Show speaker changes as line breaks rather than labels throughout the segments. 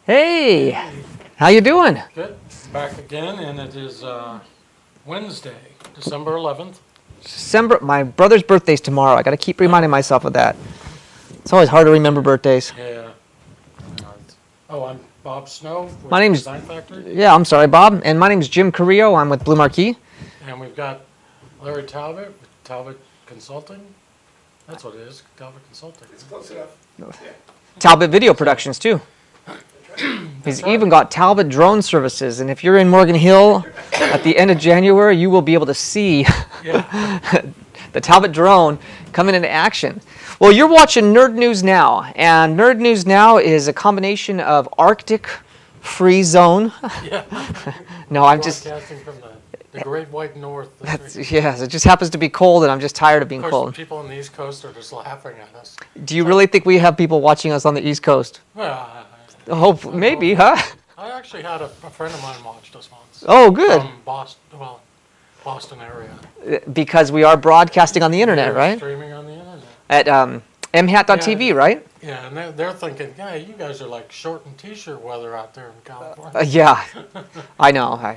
Hey,
Hey,
how you doing?
good. Back again, and it is Wednesday, December 11th.
My brother's birthday's tomorrow. I got to keep reminding myself of that. It's always hard to remember birthdays.
Yeah. Oh, I'm Bob Snow with
My name's
Design Factory,
Yeah, I'm sorry, Bob. And my name's Jim Carrillo. I'm with Blue Marquee.
and we've got Larry Talbot with Talbot Consulting. That's what it is, Talbot Consulting.
It's close enough.
Talbot Video Productions too. He's even got Talbot Drone Services, and if you're in Morgan Hill at the end of January, you will be able to see
Yeah.
the Talbot drone coming into action. Well, you're watching Nerd News Now, and Nerd News Now is a combination of Arctic free zone.
Yeah.
No, I'm just,
Broadcasting from the Great White North.
yes, it just happens to be cold, and I'm just tired of being
Of course,
cold.
people on the East Coast are just laughing at us.
Do you really think we have people watching us on the East Coast?
Well,
Hope, maybe, huh?
I actually had a friend of mine watched us once.
Oh, good.
From Boston area.
Because we are broadcasting on the internet,
They're
right?
Streaming on the internet.
At MHAT.tv,
Yeah.
right?
Yeah, and they're thinking, yeah, you guys are like short and t-shirt weather out there in California.
Yeah, I know.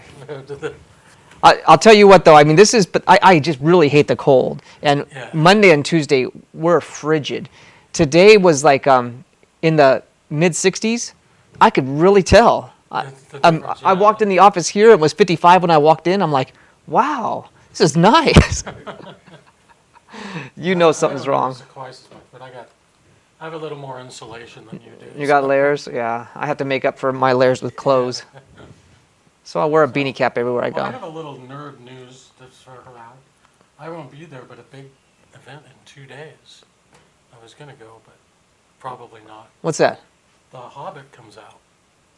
I'll tell you what, though. I mean, but I just really hate the cold. And
Yeah.
Monday and Tuesday were frigid. Today was like in the mid 60s. I could really tell.
The difference,
I
yeah.
walked in the office here. It was 55 when I walked in. I'm like, wow, this is nice. You know something's wrong.
It's quite as much, but I have a little more insulation than you do.
You got layers? Yeah. I have to make up for my layers with clothes. So I'll wear a beanie cap everywhere I
Well, I
go.
have a little nerd news that's sort of out. I won't be there, but a big event in 2 days. I was going to go, but probably not.
What's that?
The Hobbit comes out.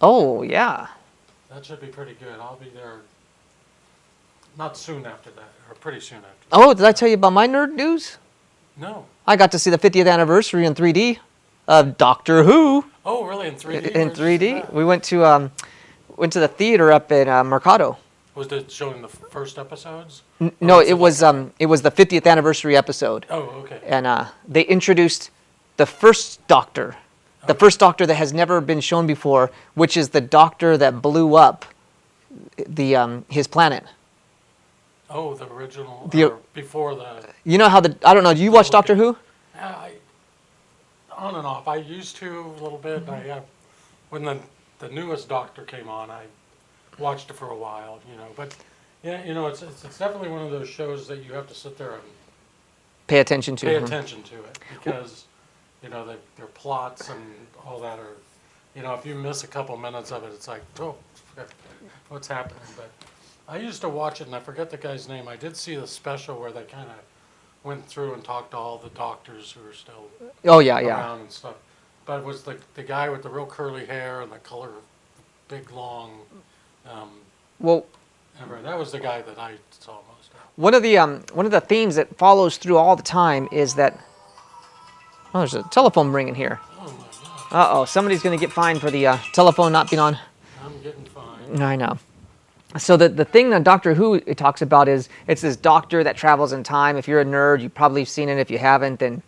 Oh, yeah.
That should be pretty good. I'll be there not soon after that, or pretty soon after that.
Oh, did I tell you about my nerd news?
No.
I got to see the 50th anniversary in 3D of Doctor Who
Oh, really? In 3D?
in
Where'd you see
3D.
that?
We went to the theater up in Mercado.
Was it showing the first episodes?
No,
was
it
it
was the 50th anniversary episode,
Oh, okay.
and they introduced the first Doctor, the first Doctor that has never been shown before, which is the Doctor that blew up his planet.
Oh, the original,
The-
or before the...
You know how I don't know. Do you watch Doctor Who?
On and off. I used to a little bit. When the newest Doctor came on, I watched it for a while, But, yeah, it's definitely one of those shows that you have to sit there and
Pay attention to.
pay attention to it. Because, their plots and all that are... if you miss a couple minutes of it, it's like, oh, what's happening? But I used to watch it, and I forget the guy's name. I did see the special where they kind of went through and talked to all the doctors who are still
Oh yeah, yeah.
around and stuff. But it was the guy with the real curly hair and the color of big, long...
Well,
that was the guy that I saw most of.
one of the themes that follows through all the time is that. Oh, there's a telephone ringing here.
Oh, my God.
Uh-oh, somebody's going to get fined for the telephone not being on.
I'm getting fine.
I know. So the thing that Doctor Who it talks about is it's this doctor that travels in time. If you're a nerd, you've probably seen it. If you haven't, then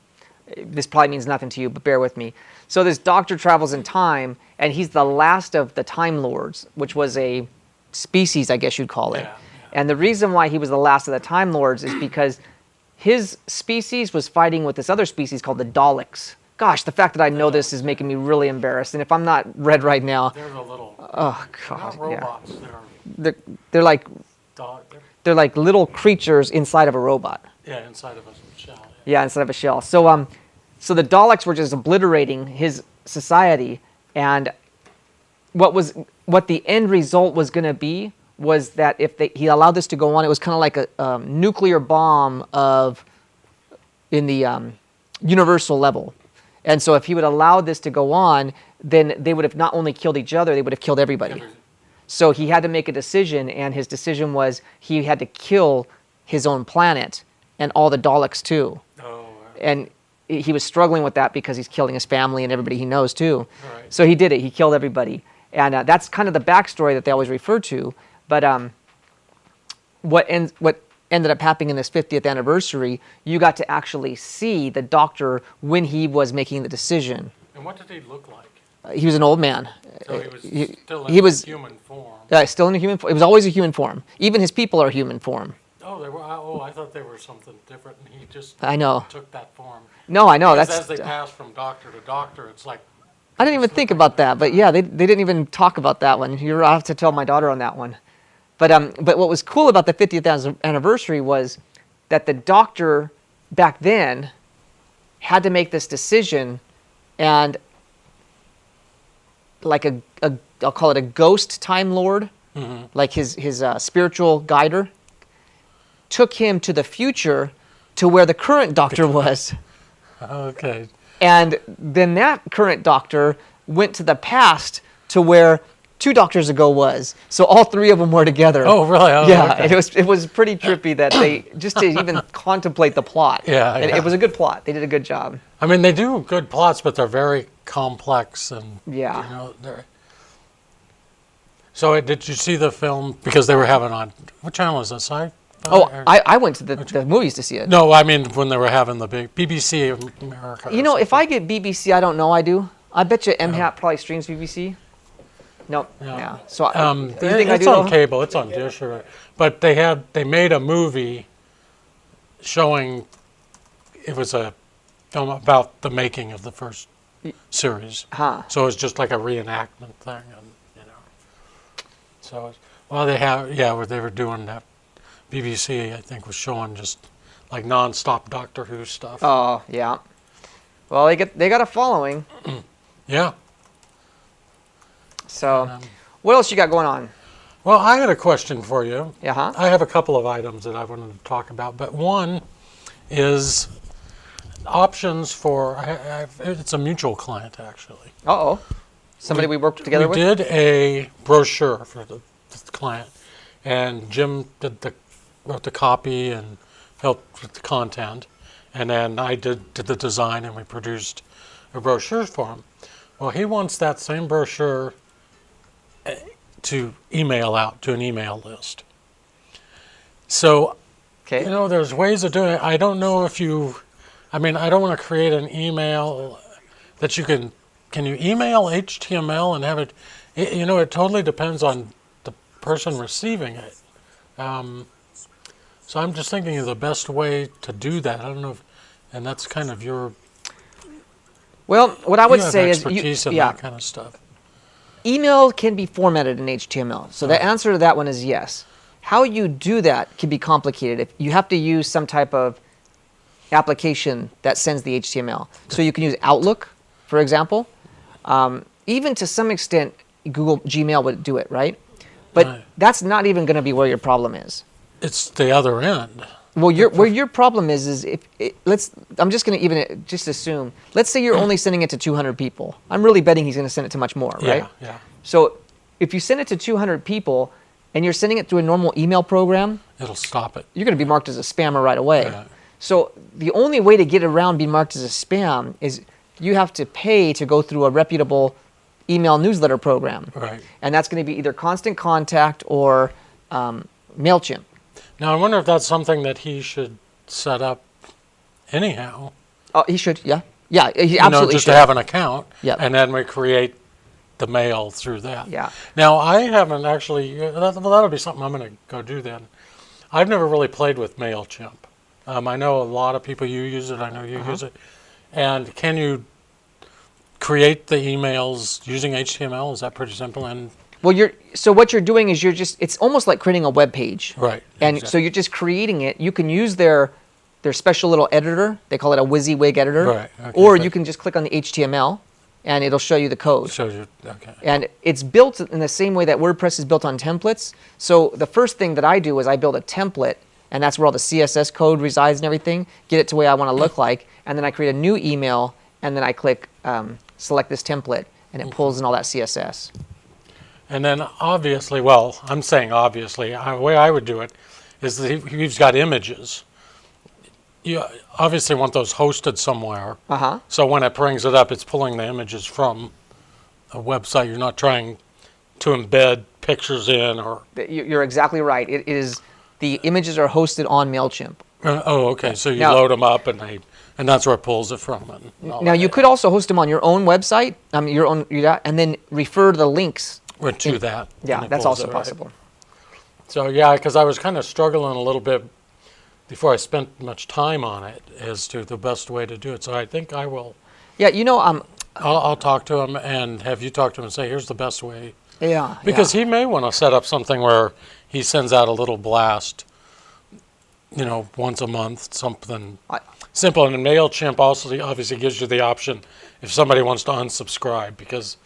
this probably means nothing to you, but bear with me. So this doctor travels in time, and he's the last of the Time Lords, which was a species, I guess you'd call it.
Yeah, yeah.
And the reason why he was the last of the Time Lords is because his species was fighting with this other species called the Daleks. Gosh, the fact that I know this is making me really embarrassed. And if I'm not read right now,
They're the little...
oh
They're
god,
not robots.
yeah, they're like
They're
little creatures inside of a robot.
yeah, inside of a shell.
Yeah, inside of a shell. So the Daleks were just obliterating his society, and what the end result was going to be was that if he allowed this to go on, it was kind of like a nuclear bomb in the universal level. And so if he would allow this to go on, then they would have not only killed each other, they would have killed everybody. So he had to make a decision, and his decision was he had to kill his own planet and all the Daleks too.
Oh,
And he was struggling with that because he's killing his family and everybody he knows too.
Right.
So he did it. He killed everybody. And that's kind of the backstory that they always refer to. But what ended up happening in this 50th anniversary, you got to actually see the doctor when he was making the decision.
and what did he look like?
He was an old man.
So he was still
he
in
was
human form.
still in a human form. It was always a human form. Even his people are human form.
Oh, they were. Oh, I thought they were something different, and he just
I know.
took that form.
No, I know.
Because
That's.
as they pass from doctor to doctor, it's like.
I didn't even think about that, but yeah, they didn't even talk about that one. I have to tell my daughter on that one. But what was cool about the 50th anniversary was that the doctor back then had to make this decision, and like I'll call it a ghost Time Lord, like his spiritual guider, took him to the future to where the current doctor was.
Okay.
And then that current doctor went to the past to where 2 doctors ago was. So all 3 of them were together.
Oh, really? Oh,
yeah,
okay.
it was pretty trippy that they just to even contemplate the plot.
Yeah,
And
yeah.
it was a good plot. They did a good job.
I mean, they do good plots, but they're very complex and
Yeah.
you know they're. So did you see the film? Because they were having on what channel is this?
Oh, I went to the movies to see it.
No, I mean when they were having the big BBC of America.
You know, if I get BBC, I don't know. I do. I bet you MHAT probably streams BBC. No. Yeah. So do you think I
it's
do?
on
though?
cable. It's on Dish, but they made a movie showing. It was a film about the making of the first series.
Huh.
So it was just like a reenactment thing, and you know. So well, where they were doing that. BBC, I think, was showing just like non-stop Doctor Who stuff.
Oh, yeah. Well, they got a following.
Yeah.
So, what else you got going on?
Well, I had a question for you.
Yeah, huh?
I have a couple of items that I wanted to talk about, but one is options for. It's a mutual client, actually.
Uh-oh. Somebody we worked together with?
We did a brochure for the client, and Jim wrote the copy and helped with the content, and then I did the design, and we produced a brochure for him. Well, he wants that same brochure to email out to an email list. So,
Okay.
you know, there's ways of doing it. I don't know if I don't want to create an email that you can you email HTML and have it, you know, it totally depends on the person receiving it. So I'm just thinking of the best way to do that. I don't know and that's kind of your.
Well, what I would
you have
say is,
expertise in that kind of stuff.
Email can be formatted in HTML. So the answer to that one is yes. How you do that can be complicated. If you have to use some type of application that sends the HTML. So you can use Outlook, for example. Even to some extent, Gmail would do it, right? But that's not even going to be where your problem is.
It's the other end.
Well, where your problem is I'm just going to even just assume. Let's say you're only sending it to 200 people. I'm really betting he's going to send it to much more, right?
Yeah.
So if you send it to 200 people and you're sending it through a normal email program,
It'll stop it.
you're going to be marked as a spammer right away.
Yeah.
So the only way to get around being marked as a spam is you have to pay to go through a reputable email newsletter program.
Right.
And that's going to be either Constant Contact or MailChimp.
Now, I wonder if that's something that he should set up anyhow.
Oh, he should, yeah. Yeah, he
You
absolutely
know, just
should.
to have an account.
Yep.
And then we create the mail through that.
Yeah.
Now, I haven't actually, that'll be something I'm going to go do then. I've never really played with MailChimp. I know a lot of people use it. I know you use it. And can you create the emails using HTML? Is that pretty simple? And
Well, so what you're doing is it's almost like creating a web page.
right.
And
exactly.
so you're just creating it. You can use their special little editor. They call it a WYSIWYG editor.
Right, okay,
or
but-
you can just click on the HTML and it'll show you the code.
Shows you, okay.
And it's built in the same way that WordPress is built on templates. So the first thing that I do is I build a template, and that's where all the CSS code resides and everything, get it to the way I want to look like, and then I create a new email, and then I click select this template, and it pulls in all that CSS.
And then obviously, well, I'm saying obviously, the way I would do it is that he's got images. You obviously want those hosted somewhere.
Uh-huh.
So when it brings it up, it's pulling the images from a website. You're not trying to embed pictures in or...
You're exactly right. It is, the images are hosted on MailChimp.
Oh, okay. So you
Now-
load them up, and that's where it pulls it from. And all
Now
that.
you could also host them on your own website, your own, and then refer the links.
Went to that.
Yeah,
and it
that's
pulls
also
it, right?
possible.
So yeah, because I was kind of struggling a little bit before I spent much time on it as to the best way to do it. So I think I will.
Yeah,
I'll talk to him and have you talk to him and say, here's the best way.
yeah,
Because he may want to set up something where he sends out a little blast, once a month, something simple. And MailChimp also obviously gives you the option if somebody wants to unsubscribe, because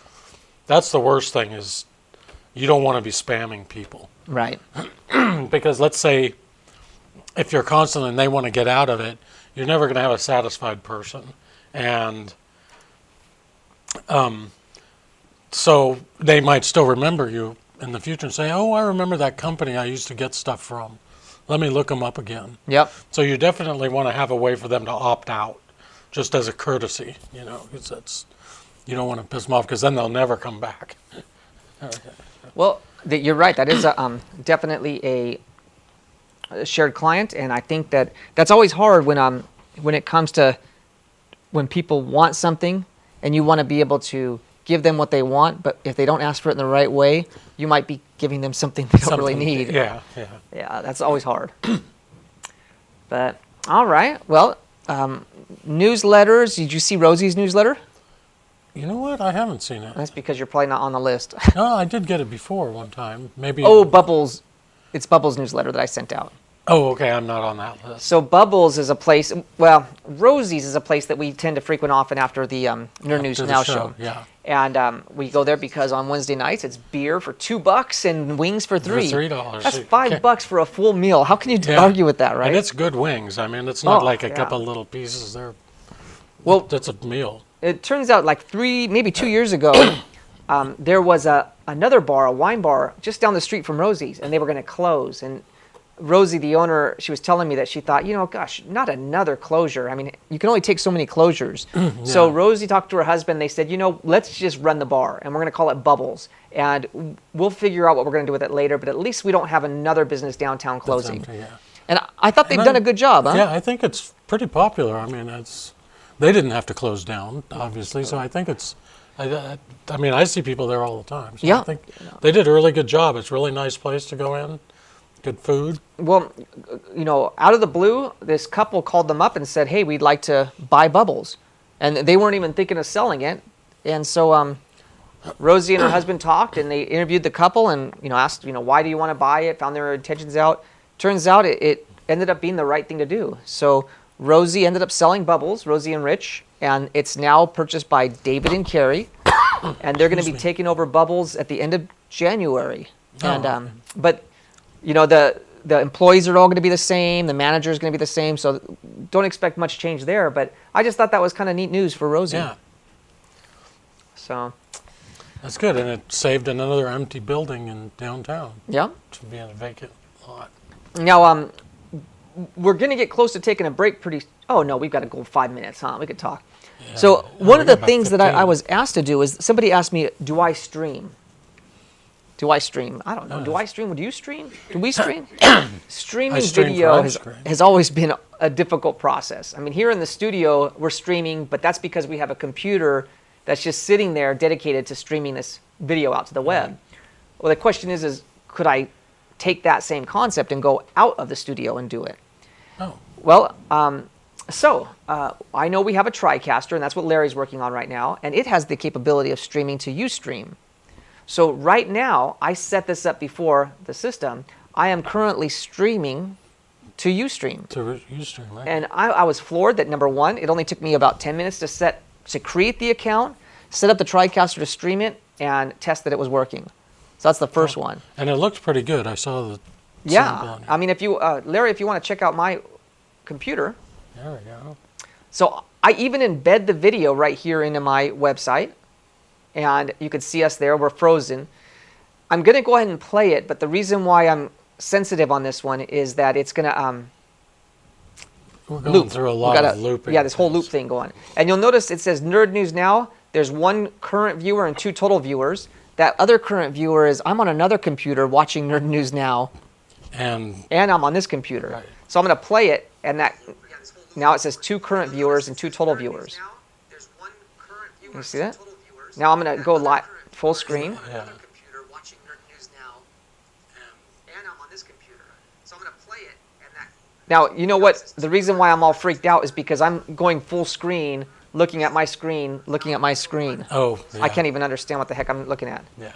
that's the worst thing is you don't want to be spamming people.
right.
Because let's say if you're constantly and they want to get out of it, you're never going to have a satisfied person. And so they might still remember you in the future and say, oh, I remember that company I used to get stuff from. Let me look them up again.
Yep.
So you definitely want to have a way for them to opt out, just as a courtesy, because you don't want to piss them off, because then they'll never come back.
Well, you're right. That is definitely a shared client, and I think that's always hard when it comes to when people want something and you want to be able to give them what they want, but if they don't ask for it in the right way, you might be giving them something they don't really need.
Yeah.
Yeah, that's always hard. But all right, well, newsletters. Did you see Rosie's newsletter?
You know what? I haven't seen it.
That's because you're probably not on the list.
No, I did get it before one time. Maybe.
Oh, Bubbles. It's Bubbles newsletter that I sent out.
Oh, okay. I'm not on that list.
So Bubbles is a place, well, Rosie's is a place that we tend to frequent often after the Nerd News
After the
Now
show,
show.
yeah.
And we go there because on Wednesday nights it's beer for $2 and wings for $3.
$3.
That's
You
$5 for a full meal. How can you
Yeah.
argue with that, right?
And it's good wings. I mean, it's not
Oh,
like a
yeah.
couple little pieces.
Well,
That's a meal.
it turns out like maybe 2 years ago, there was another bar, a wine bar, just down the street from Rosie's, and they were going to close. And Rosie, the owner, she was telling me that she thought, gosh, not another closure. I mean, you can only take so many closures. So Rosie talked to her husband. They said, let's just run the bar, and we're going to call it Bubbles. And we'll figure out what we're going to do with it later, but at least we don't have another business downtown closing.
empty, yeah.
And I thought they've done a good job, huh?
Yeah, I think it's pretty popular. I mean, they didn't have to close down, obviously, so I think it's. I mean, I see people there all the time. So
Yeah.
I think they did a really good job. It's a really nice place to go in. Good food.
Well, out of the blue, this couple called them up and said, hey, we'd like to buy Bubbles. And they weren't even thinking of selling it. And so Rosie and her husband talked, and they interviewed the couple and, asked, why do you want to buy it, found their intentions out. Turns out it ended up being the right thing to do. So Rosie ended up selling Bubbles, Rosie and Rich, and it's now purchased by David and Carrie. And they're going to be taking over Bubbles at the end of January. And but the employees are all going to be the same. The manager is going to be the same. So don't expect much change there. But I just thought that was kind of neat news for Rosie.
Yeah.
So.
That's good, and it saved another empty building in downtown.
Yeah.
To be in a vacant lot.
Now we're going to get close to taking a break pretty. Oh no, we've got to go 5 minutes, huh? We could talk.
Yeah.
So one of
we
the
got about
things that I
15.
was asked to do is somebody asked me, do I stream? Do I stream? I don't know. Do I stream? Do you stream? Do we stream? Streaming
I stream
video
for ice
has always been a difficult process. I mean, here in the studio, we're streaming, but that's because we have a computer that's just sitting there dedicated to streaming this video out to the web. Well, the question is could I take that same concept and go out of the studio and do it?
Oh.
Well, I know we have a TriCaster, and that's what Larry's working on right now, and it has the capability of streaming to Ustream. So right now, I set this up before the system. I am currently streaming to Ustream.
To Ustream, right?
And I was floored that, number one, it only took me about 10 minutes to create the account, set up the TriCaster to stream it, and test that it was working. So that's the first one.
And it looked pretty good. I saw the sample
Yeah.
on it.
I mean, if you, Larry, if you want to check out my computer.
There we go.
So I even embed the video right here into my website. And you can see us there. We're frozen. I'm going to go ahead and play it, but the reason why I'm sensitive on this one is that it's going to
We're going
loop.
through a
We've
lot
got
of looping.
Yeah, this whole loop thing going. And you'll notice it says Nerd News Now. There's one current viewer and 2 total viewers. That other current viewer is I'm on another computer watching Nerd News Now,
And
and I'm on this computer.
Right.
So I'm going to play it, and that now it says 2 current viewers and 2 total viewers. You see that? Now I'm going to go live, full screen.
Yeah.
Now, you know what? The reason why I'm all freaked out is because I'm going full screen, looking at my screen, looking at my screen.
Oh, yeah.
I can't even understand what the heck I'm looking at.
Yeah.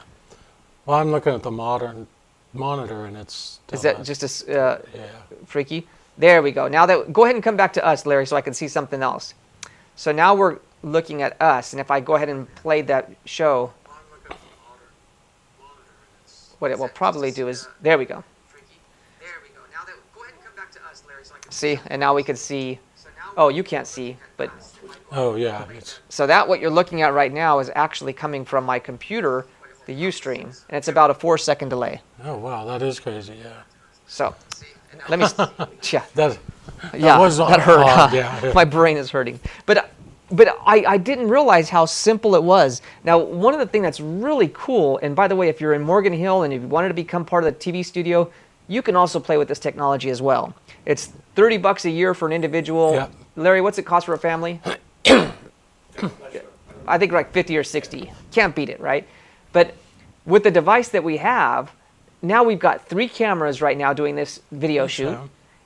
Well, I'm looking at the modern monitor, and it's...
Is that just freaky? There we go. Now that, go ahead and come back to us, Larry, so I can see something else. So now we're looking at us, and if I go ahead and play that show, what it will probably do is, there we go. See, and now we can see, oh, you can't see, but...
Oh, yeah.
So that what you're looking at right now is actually coming from my computer, the Ustream, and it's about a 4-second delay.
Oh, wow, that is crazy, yeah.
So, let me, yeah.
That
That hurt.
odd, yeah.
My brain is hurting. But I didn't realize how simple it was. Now, one of the things that's really cool, and by the way, if you're in Morgan Hill and if you wanted to become part of the TV studio, you can also play with this technology as well. It's $30 a year for an individual.
Yeah.
Larry, what's it cost for a family? I think like 50 or 60. Can't beat it, right? But with the device that we have, now we've got 3 cameras right now doing this video shoot,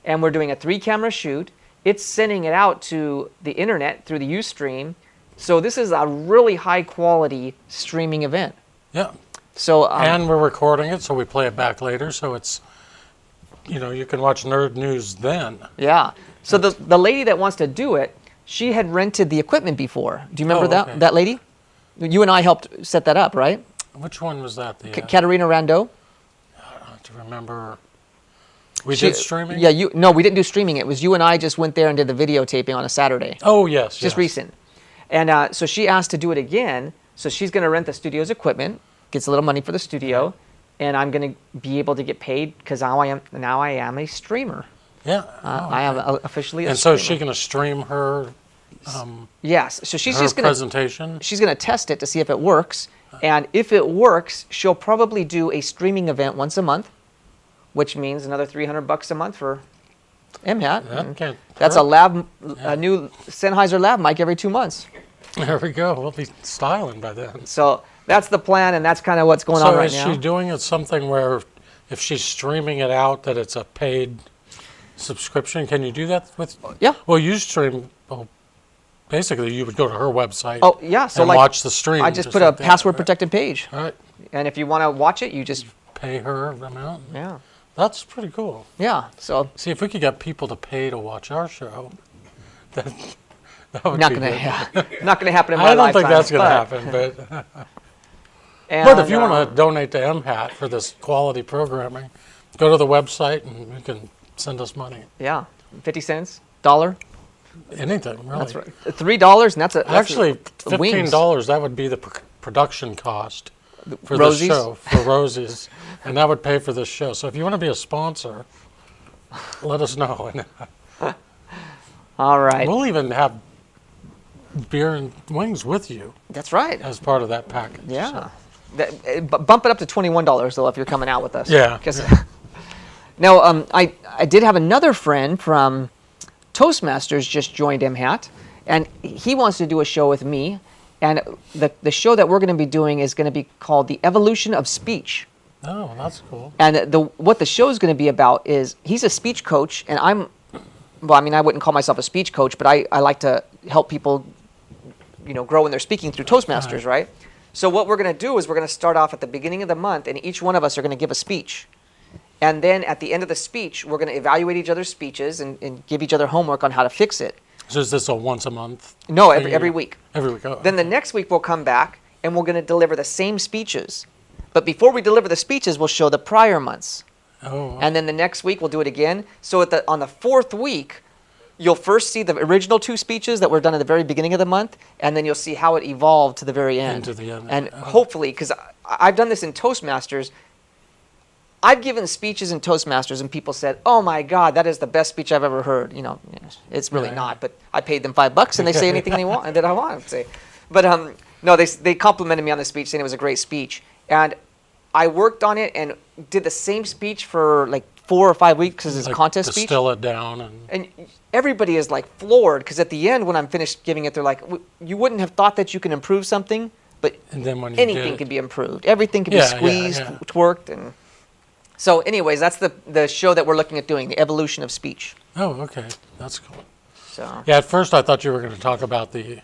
and we're doing a 3-camera shoot. It's sending it out to the internet through the Ustream. So this is a really high quality streaming event.
Yeah.
So
and we're recording it, so we play it back later. So it's, you know, you can watch Nerd News then.
Yeah. So the lady that wants to do it, she had rented the equipment before. Do you remember that lady? You and I helped set that up, right?
Which one was that? The
Katerina Rando?
I don't have to remember. We did streaming?
Yeah, no, we didn't do streaming. It was you and I just went there and did the videotaping on a Saturday.
Oh, yes.
Just recent. And so she asked to do it again. So she's going to rent the studio's equipment, gets a little money for the studio, and I'm going to be able to get paid because now I am a streamer.
Yeah.
I am officially a
streamer. And so is she going to stream her
yes. So she's just going to
presentation? She's
going to test it to see if it works. And if it works, she'll probably do a streaming event once a month, which means another $300 a month for MHAT. That's a new Sennheiser lab mic every 2 months.
There we go. We'll be styling by then.
So that's the plan, and that's kind of what's going on right now.
So is she doing it something where if she's streaming it out that it's a paid subscription? Can you do that with?
Yeah.
Well, you stream. Well, basically, you would go to her website.
Oh yeah. So
and watch the stream.
I just put a password-protected page.
All right.
And if you want to watch it, you just
pay her the amount.
Yeah.
That's pretty cool.
Yeah. So
see if we could get people to pay to watch our show. That would
not
be
going
good.
Not going to happen in my lifetime.
I don't think that's going to happen, but. But if you want to donate to MHAT for this quality programming, go to the website and you can send us money.
Yeah, 50 cents, $1.
Anything, really.
That's right. $3, and that's
actually $15. That would be the production cost for this show for Rosie's, and that would pay for this show. So if you want to be a sponsor, let us know.
All right.
We'll even have beer and wings with you.
That's right.
As part of that package.
Yeah.
So.
Bump it up to $21 though if you're coming out with us.
Yeah.
Now, I did have another friend from Toastmasters just joined MHAT, and he wants to do a show with me, and the show that we're going to be doing is going to be called The Evolution of Speech.
Oh, that's cool.
And what the show is going to be about is he's a speech coach, and I wouldn't call myself a speech coach, but I like to help people, grow in their speaking through Toastmasters, right? So what we're going to do is we're going to start off at the beginning of the month, and each one of us are going to give a speech. And then at the end of the speech, we're going to evaluate each other's speeches and give each other homework on how to fix it.
So is this a once a month?
No, every week.
Every week. Oh.
Then the next week we'll come back, and we're going to deliver the same speeches. But before we deliver the speeches, we'll show the prior months.
Oh. Wow.
And then the next week we'll do it again. So on the 4th week, you'll first see the original 2 speeches that were done at the very beginning of the month, and then you'll see how it evolved to the very end.
Into the end.
And hopefully, because I've done this in Toastmasters, I've given speeches in Toastmasters, and people said, "Oh my God, that is the best speech I've ever heard." It's really not, but I paid them $5, and they say anything they want that I want them to say. But no, they complimented me on the speech, saying it was a great speech, and I worked on it and did the same speech for like 4 or 5 weeks because it's
Like
contest speech.
distill it down
And everybody is like floored because at the end, when I'm finished giving it, they're like, you wouldn't have thought that you can improve something, but
and then when you
anything
did
can be improved. Everything can be
Yeah,
squeezed,
yeah.
twerked, and so. Anyways, that's the show that we're looking at doing, the evolution of speech.
Oh, okay, that's cool.
So
Yeah, at first I thought you were going to talk about the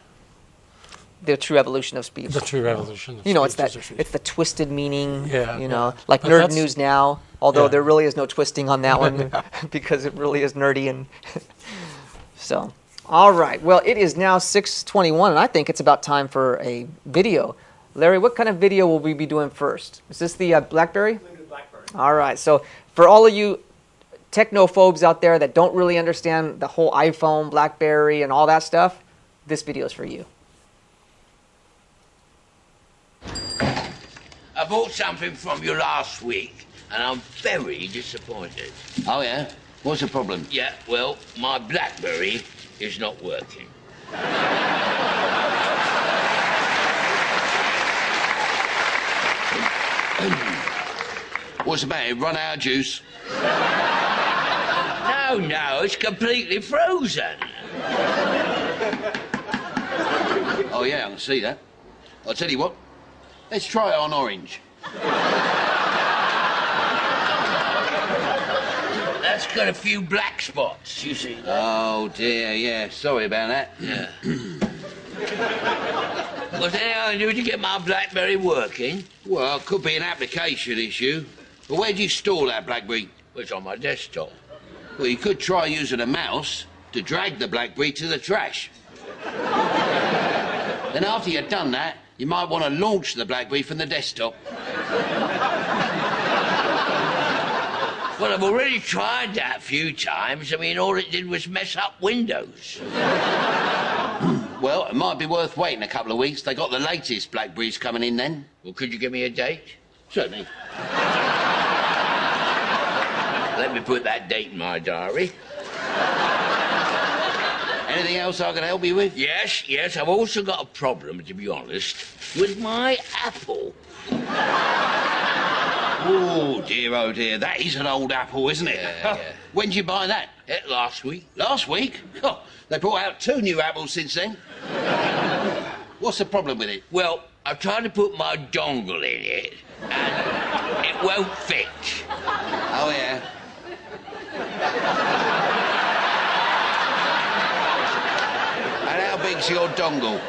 true evolution of speech.
true evolution. Of
You know, it's
speech,
that
as you-
it's the twisted meaning.
Yeah,
You know,
yeah.
like
But
Nerd
that's-
News Now. Although
Yeah.
there really is no twisting on that one because it really is nerdy and so. All right. Well, it is now 6:21, and I think it's about time for a video. Larry, what kind of video will we be doing first? Is this the BlackBerry?
BlackBerry.
All right. So for all of you technophobes out there that don't really understand the whole iPhone, BlackBerry, and all that stuff, this video is for you.
I bought something from you last week, and I'm very disappointed.
Oh, yeah? What's the problem?
Yeah, well, my BlackBerry is not working.
What's the matter? Run out of juice?
No, it's completely frozen.
Oh, yeah, I can see that. I'll tell you what. Let's try it on orange.
That's got a few black spots, you see.
Oh, dear, yeah. Sorry about that.
Yeah. Was there anything I can do to get my BlackBerry working?
Well, it could be an application issue. But where'd you store that BlackBerry?
Well, it's on my desktop.
Well, you could try using a mouse to drag the BlackBerry to the trash. Then after you've done that, you might want to launch the BlackBerry from the desktop.
Well, I've already tried that a few times. I mean, all it did was mess up Windows.
Well, it might be worth waiting a couple of weeks. They got the latest BlackBerries coming in then.
Well, could you give me a date?
Certainly.
Let me put that date in my diary.
Anything else I can help you with?
Yes, I've also got a problem, to be honest, with my Apple.
Oh dear, that is an old Apple, isn't it?
Yeah.
When did you buy that?
Last week.
Last week? Oh, they brought out 2 new Apples since then. What's the problem with it?
Well, I've tried to put my dongle in it, and it won't fit.
Oh, yeah. And how big's your dongle?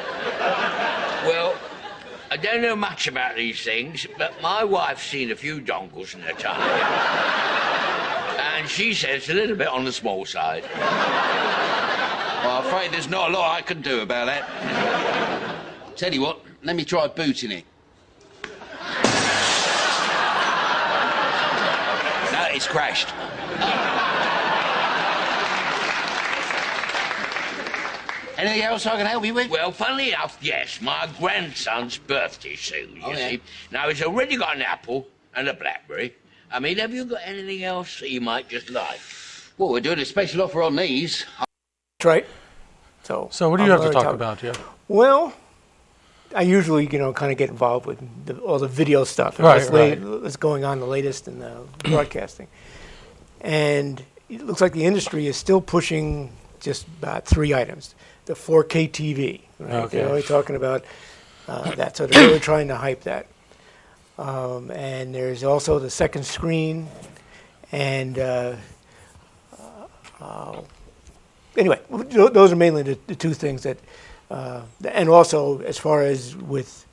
Well, I don't know much about these things, but my wife's seen a few dongles in her time. And she says it's a little bit on the small side.
Well, I'm afraid there's not a lot I can do about that. Tell you what, let me try booting it. No, it's crashed. Anything else I can help you with?
Well, funnily enough, yes, my grandson's birthday soon,
Oh,
you
yeah.
see. Now, he's already got an Apple and a BlackBerry. I mean, have you got anything else that you might just like?
Well, we're doing a special offer on these.
That's right. So
So what do you
I'm
have to
gonna
talk about, Jeff?
Well, I usually, kind of get involved with all the video stuff.
Right,
What's going on, the latest in the broadcasting. And it looks like the industry is still pushing just about 3 items. The 4K TV, right?
Okay.
They're only talking about that, so they're really trying to hype that. And there's also the second screen, and anyway, those are mainly the 2 things that, and also as far as with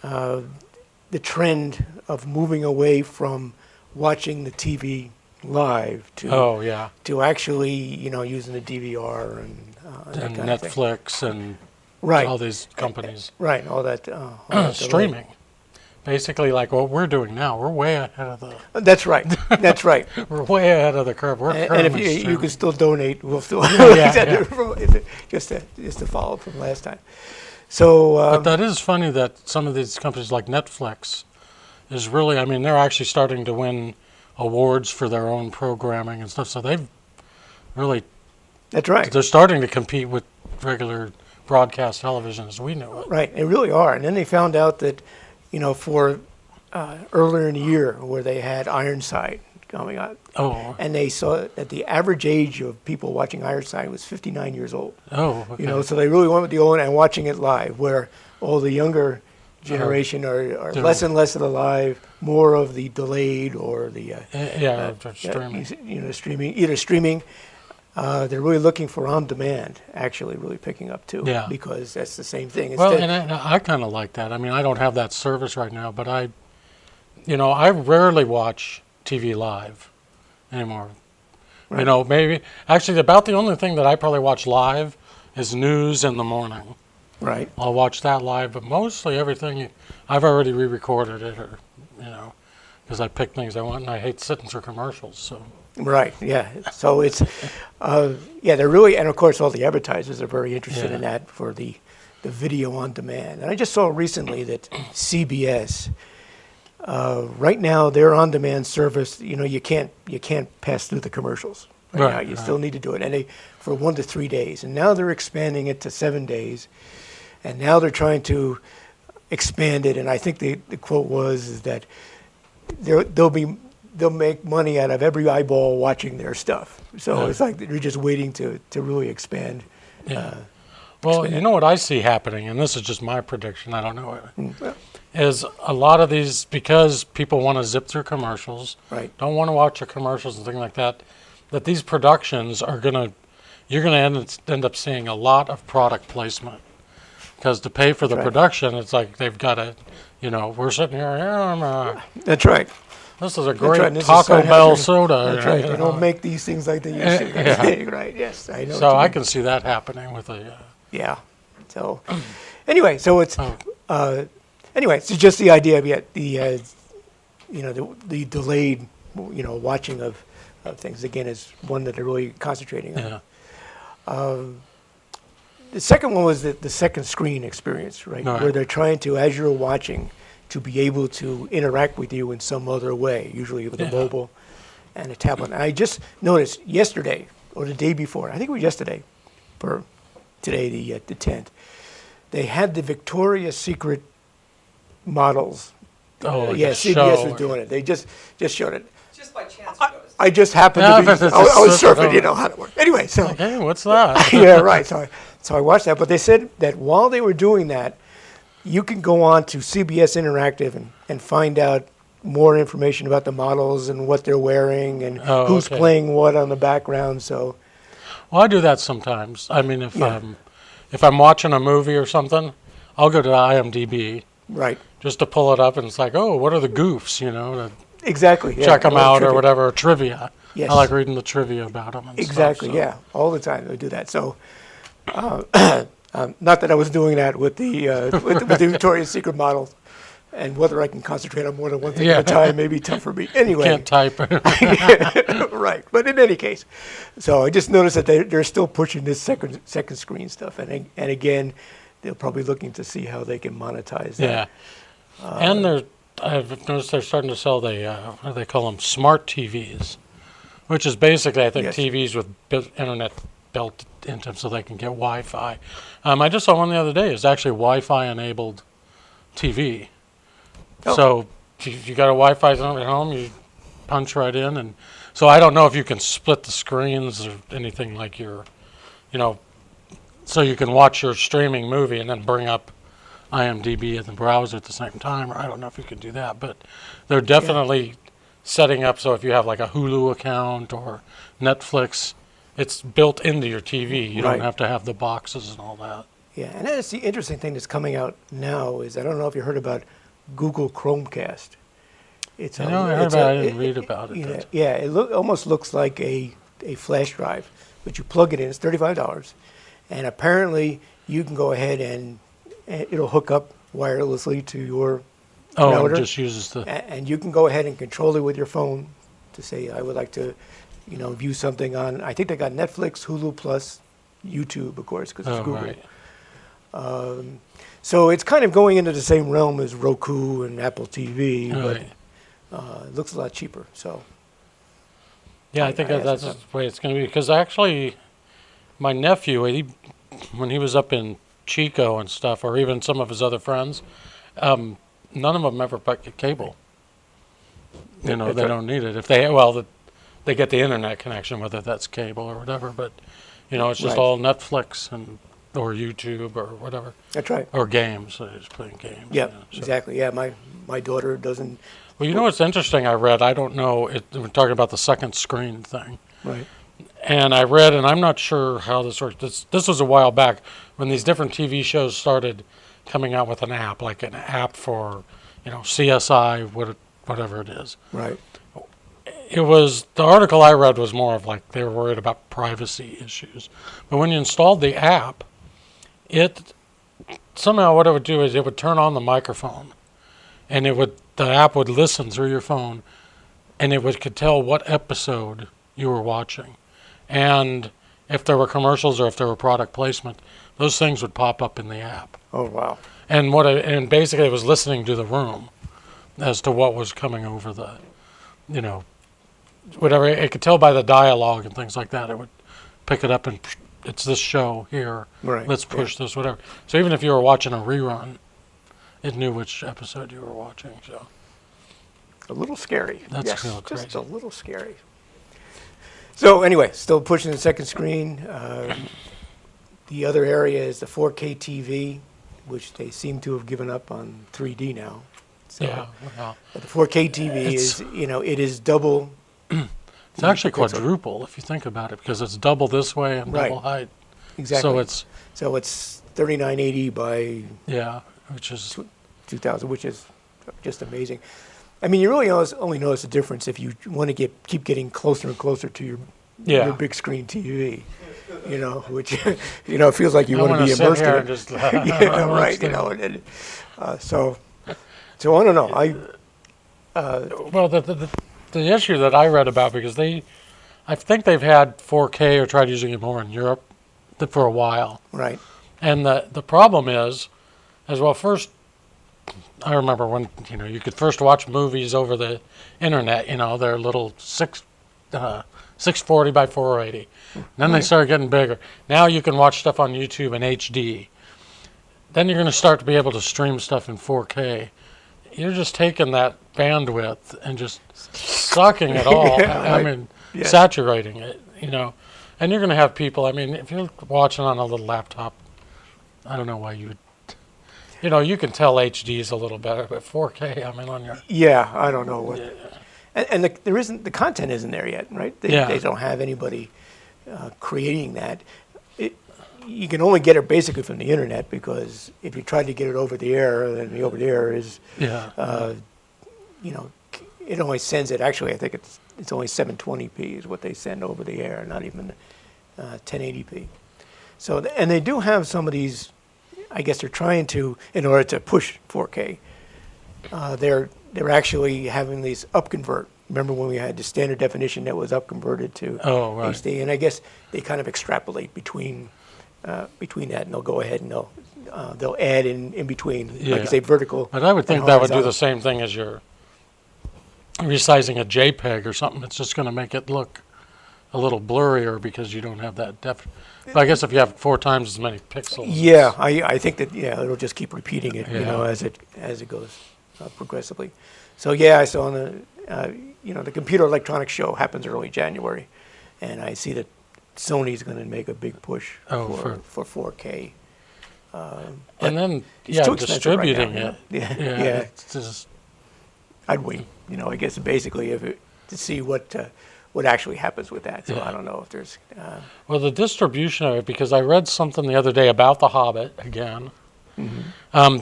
the trend of moving away from watching the TV live to
Oh, yeah.
to actually, using the DVR and that
And
kind of thing.
Netflix and
Right.
all these companies.
Right, all that. All
Streaming. Basically, like what we're doing now, we're way ahead of the
That's right. That's right.
we're way ahead of the curve. We're
And if
currently
you
streaming.
can still donate, we'll still
yeah.
just to follow up from last time. So
But that is funny that some of these companies like Netflix is really, I mean, they're actually starting to win awards for their own programming and stuff. So they've really,
that's right.
they're starting to compete with regular broadcast television as we know it.
Right, they really are. And then they found out that, for earlier in the year where they had Ironside coming out.
Oh.
And they saw that the average age of people watching Ironside was 59 years old.
Oh, okay.
You know, so they really went with the old and watching it live, where all the younger generation are less and less of the live, more of the delayed or the
streaming.
streaming, either streaming. They're really looking for on demand, actually, really picking up too.
Yeah.
Because that's the same thing.
Well, and I kind of like that. I mean, I don't have that service right now, but I rarely watch TV live anymore.
Right.
You know, maybe actually about the only thing that I probably watch live is news in the morning.
Right.
I'll watch that live, but mostly everything I've already re-recorded it, or because I pick things I want, and I hate sitting through commercials. So.
Right. Yeah. So it's, they're really, and of course all the advertisers are very interested in that for the video on demand. And I just saw recently that CBS, right now their on demand service, you can't pass through the commercials. Right now. You still need to do it, and for 1 to 3 days. And now they're expanding it to 7 days, and now they're trying to expand it. And I think the quote is that they'll make money out of every eyeball watching their stuff. So it's like they're just waiting to really expand.
Yeah. Well, you know what I see happening, and this is just my prediction, I don't know it, is a lot of these, because people want to zip through commercials, don't want to watch the commercials and things like that, that these productions you're going to end up seeing a lot of product placement. Because to pay for the production, it's like they've got to, we're sitting here,
That's right.
this is a great Taco Bell soda.
That's right. They don't make these things like they used to.
Yeah.
Right. Yes, I know.
So I can see that happening with a.
Yeah. So, anyway, so it's so just the idea of the delayed watching of things again is one that they're really concentrating on.
Yeah.
The second one was the second screen experience, right? Where they're trying to, as you're watching, to be able to interact with you in some other way, usually with a mobile and a tablet. And I just noticed yesterday, or the day before, I think it was yesterday, for today, the 10th, they had the Victoria's Secret models.
Oh,
CBS was doing it. They just showed it.
Just by chance.
I just happened to be, I was surfing, how to work. Anyway, so.
Hey, what's that?
Yeah, right. So I watched that. But they said that while they were doing that, you can go on to CBS Interactive and find out more information about the models and what they're wearing and who's playing what on the background. So,
well, I do that sometimes. I mean, if I'm watching a movie or something, I'll go to IMDb.
Right.
Just to pull it up, and it's like, oh, what are the goofs, to
exactly
check them out or whatever, trivia.
Yes.
I like reading the trivia about them and
exactly,
stuff, so.
All the time they do that. So, not that I was doing that with the with the Victoria's Secret models, and whether I can concentrate on more than one thing at a time may be tough for me. Anyway,
you can't type.
Right, but in any case, so I just noticed that they're still pushing this second screen stuff, and again, they're probably looking to see how they can monetize that.
Yeah, and I've noticed they're starting to sell what do they call them, smart TVs, which is basically, I think, TVs with internet built into them so they can get Wi-Fi. I just saw one the other day. It's actually Wi-Fi enabled TV. So you got a Wi-Fi at home, you punch right in, and so I don't know if you can split the screens or anything like so you can watch your streaming movie and then bring up IMDb in the browser at the same time, or I don't know if you can do that, but they're definitely setting up so if you have like a Hulu account or Netflix, it's built into your TV. You don't have to have the boxes and all that.
Yeah, and that's the interesting thing that's coming out now is, I don't know if you heard about Google Chromecast.
I heard about it, I didn't read about it.
It almost looks like a flash drive, but you plug it in, it's $35, and apparently you can go ahead and it'll hook up wirelessly to your router.
It just uses the...
And you can go ahead and control it with your phone to say, I would like to, view something on, I think they got Netflix, Hulu Plus, YouTube, of course, because it's Google.
Right.
So it's kind of going into the same realm as Roku and Apple TV, but it looks a lot cheaper. So,
yeah, I think that's the way it's going to be. Because actually, my nephew, when he was up in Chico and stuff, or even some of his other friends, none of them ever bought cable. You know,
That's
they
right.
don't need it. If they get the internet connection, whether that's cable or whatever. But you know, it's just
Right.
all Netflix or YouTube or whatever,
That's right.
or games. They're just playing games.
Yeah,
you know, so.
exactly. Yeah, my daughter doesn't.
Well, you know what's interesting? I read. I don't know. We're talking about the second screen thing.
Right.
And I read, and I'm not sure how this works. This was a while back when these different TV shows started coming out with an app, like an app for, you know, CSI, whatever it is.
Right.
It was, the article I read was more of like they were worried about privacy issues. But when you installed the app, it somehow what it would do is it would turn on the microphone, and the app would listen through your phone, and could tell what episode you were watching. And if there were commercials or if there were product placement, those things would pop up in the app.
Oh wow.
And and basically it was listening to the room as to what was coming over the, you know, whatever. It could tell by the dialogue and things like that. It would pick it up and it's this show here.
Right.
Let's push this, whatever. So even if you were watching a rerun, it knew which episode you were watching. So
A little scary.
That's
yes,
real
just
crazy.
a little scary. So anyway, still pushing the second screen. The other area is the 4K TV, which they seem to have given up on 3D now. So,
yeah, well,
but the 4K TV
It's-
is, it is double.
it's actually
That's right.
quadruple if you think about it, because it's double this way and
Right.
double height.
Exactly.
So it's
3980 by
yeah, which is
2000, which is just amazing. I mean, you really only notice the difference if you want to keep getting closer and closer to your big screen TV. Which it feels like you
I
want to
wanna
be
sit
immersed in
here
it.
and just
Yeah, right. So I don't know.
well, the issue that I read about, because I think they've had 4K or tried using it more in Europe for a while,
Right.
and the problem is, as well. First, I remember when you could first watch movies over the internet. They're little 640 by 480. Then they started getting bigger. Now you can watch stuff on YouTube in HD. Then you're going to start to be able to stream stuff in 4K. You're just taking that bandwidth and just sucking it all.
Yeah,
I
right.
mean,
Yeah.
saturating it, And you're going to have people, I mean, if you're watching on a little laptop, I don't know why you would, you can tell HD's a little better, but 4K, I mean, on your...
Yeah, I don't know what. And the content isn't there yet, right? They don't have anybody creating that. You can only get it basically from the internet, because if you try to get it over the air, then the over the air is,
Yeah.
it only sends it. Actually, I think it's only 720p is what they send over the air, not even 1080p. So and they do have some of these. I guess they're trying to, in order to push 4K. They're actually having these upconvert. Remember when we had the standard definition that was upconverted to
Right.
HD? And I guess they kind of extrapolate between that, and they'll go ahead and they'll add in between, like
Yeah.
you say, vertical.
But I would
and
think that would do
horizontal.
the same thing as you're resizing a JPEG or something. It's just going to make it look a little blurrier because you don't have that depth. But I guess if you have 4 times as many pixels.
Yeah, I think that it'll just keep repeating it,
Yeah.
as it goes progressively. So yeah, I saw on the Computer Electronics Show happens early January, and I see that Sony's going to make a big push for 4K.
And then,
it's too expensive right
distributing
now,
it.
Yeah.
It's just,
I'd wait. I guess basically to see what actually happens with that. So
Yeah.
I don't know if there's.
well, the distribution of it, because I read something the other day about The Hobbit again.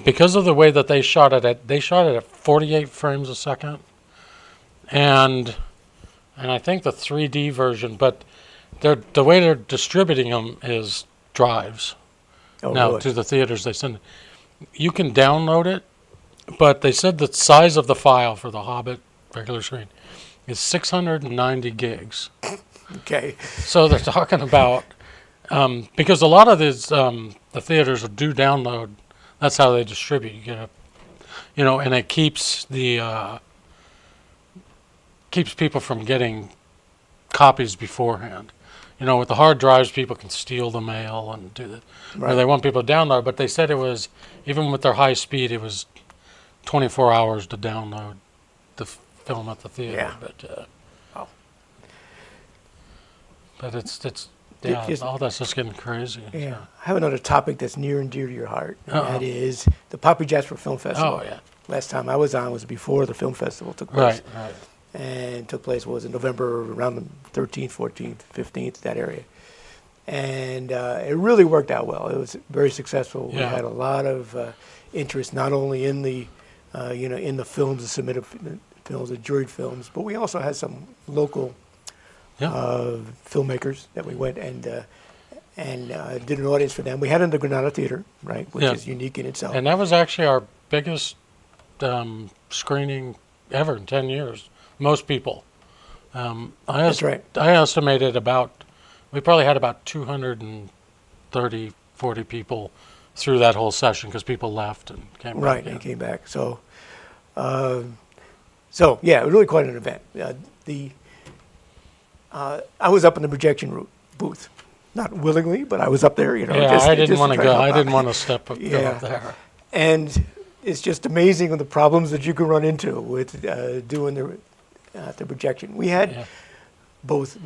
Because of the way that they shot it at 48 frames a second, and I think the 3D version, but the way they're distributing them is drives.
Oh,
Now
really?
to the theaters they send. You can download it, but they said the size of the file for The Hobbit regular screen is 690 gigs.
Okay.
So they're talking about because a lot of these the theaters do download. That's how they distribute. You get and it keeps keeps people from getting copies beforehand. With the hard drives, people can steal the mail and do that. Or
Right.
they want people to download, but they said it was, even with their high speed, it was 24 hours to download the film at the theater.
Yeah.
But
Wow.
but it's
just-
all that's just getting crazy.
Yeah.
So.
I have another topic that's near and dear to your heart, and
Uh-oh.
that is the Poppy Jasper Film Festival.
Oh yeah.
Last time I was on was before the film festival took place.
Right.
And took place, was in November, around the 13th, 14th, 15th, that area. And it really worked out well. It was very successful. We
Yeah.
had a lot of interest, not only in the, in the films, the submitted films, the juried films, but we also had some local
Yeah.
filmmakers that we went and did an audience for them. We had it in the Granada Theater, right, which
Yeah.
is unique in itself.
And that was actually our biggest screening ever in 10 years. Most people.
That's right.
I estimated we probably had about 230, 40 people through that whole session because people left and came
Right,
back.
and came back. So yeah, it was really quite an event. I was up in the projection booth, not willingly, but I was up there. You know,
Yeah,
just,
I didn't
just
want to
try
go.
help
I
out.
didn't want to go
Yeah.
up there.
And it's just amazing the problems that you can run into with doing the projection. We had
Yeah.
both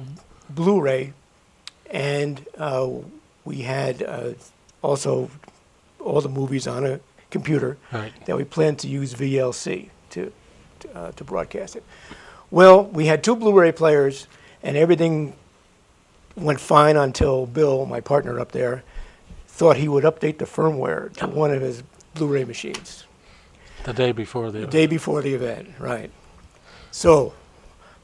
Blu-ray and we had also all the movies on a computer
Right.
that we planned to use VLC to broadcast it. Well, we had two Blu-ray players, and everything went fine until Bill, my partner up there, thought he would update the firmware to one of his Blu-ray machines
The day before the
the
event.
day before the event, right? So